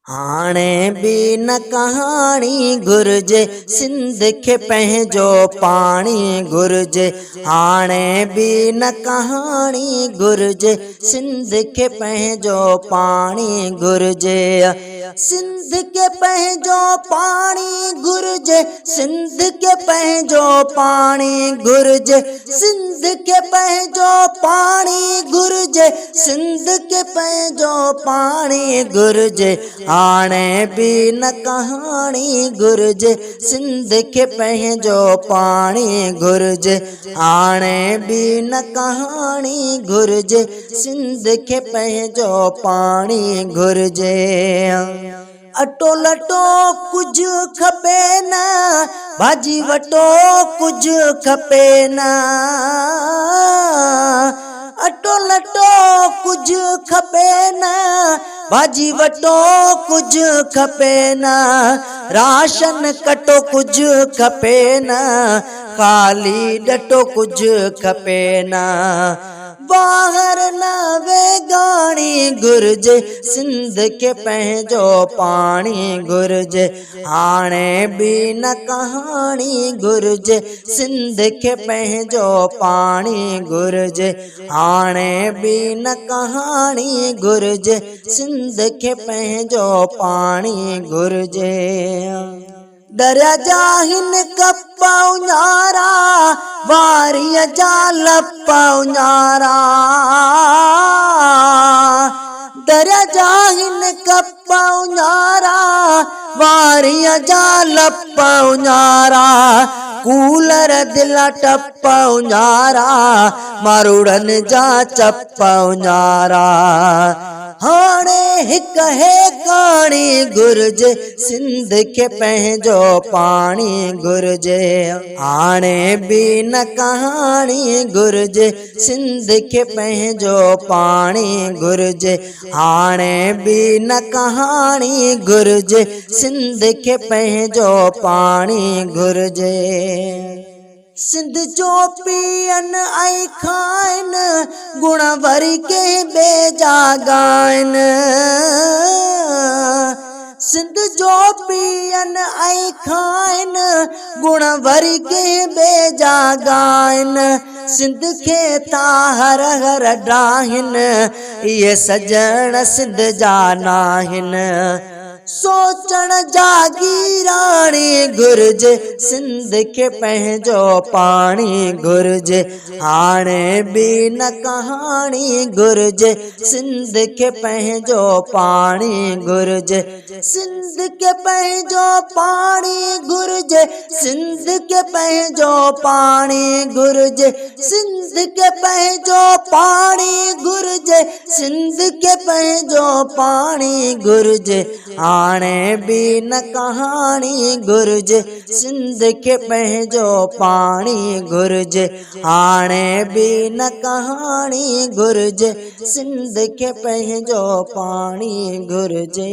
हाणे बि न कहाणी घुर्जे सिंध खे पंहिंजो पाणी घुर्जे। हाणे बि न कहाणी घुर्जे सिंध खे पंहिंजो पाणी घुर्जे। सिंध खे पंहिंजो पाणी घुर्जे, सिंध खे पंहिंजो पाणी घुर्जे, सिंध खे पंहिंजो पाणी घुर्जे, सिंध खे पंहिंजो पाणी घुर्जे। हाणे बि न कहाणी घुर्जे सिंध खे पंहिंजो पाणी घुर्जे। हाणे बि न कहाणी घुर्जे सिंध खे पंहिंजो पाणी घुर्जे। अटो लटो कुझु खपे न, भाॼी वटो कुझु खपे न। अटो लटो कुझु खपे न, भाॼी वटो कुझु खपे न। राशन कटो कुझु खपे न, ख़ाली ॾटो कुझु खपे न। ॿाहिरि न वेगाणी घुर्जे सिंध खे पंहिंजो पाणी घुर्जे। हाणे बि न कहाणी घुर्जे सिंध खे पंहिंजो पाणी घुर्जे। हाणे बि न कहाणी घुर्जे सिंध खे पंहिंजो पाणी घुर्जे। दरिया जा हिन कप उञारा, वारीअ जा लप उञारा। दरिया जा हिन कप उञारा, वारीअ जा लप उञारा। कूलर दिला टप उञारा, मारूड़नि जा चप उञारा। हाणे हिक हेकाणी घुर्जे सिंध खे पंहिंजो पाणी घुर्जे। हाणे बि न कहाणी घुर्जे सिंध खे पंहिंजो पाणी घुर्जे। हाणे बि न कहाणी घुर्जे सिंध खे पंहिंजो पाणी घुर्जे। सिंध जो पीअनि ऐं खाइनि, गुण वरी कंहिं ॿिए जा ॻाइनि। सिंध जो पीअनि ऐं खाइनि, गुण वरी कंहिं ॿिए जा ॻाइनि। सिंध खे था हर हर ॾाहिनि, इहे सजण सिंध जा नाहिनि। सोचण जागीराणी घुर्जे सिंध खे पंहिंजो पाणी घुर्जे। हाणे बि न कहाणी घुर्जे सिंध खे पंहिंजो पाणी घुर्जे। सिंध खे पंहिंजो पाणी घुर्जे, सिंध खे पंहिंजो पाणी घुर्जे, सिंध खे पंहिंजो पाणी घुर्जे, सिंध खे पंहिंजो पाणी घुर्जे। हाणे बि न कहाणी घुर्जे सिंध खे पंहिंजो पाणी घुर्जे। हाणे बि न कहाणी घुर्जे सिंध खे पंहिंजो पाणी घुर्जे।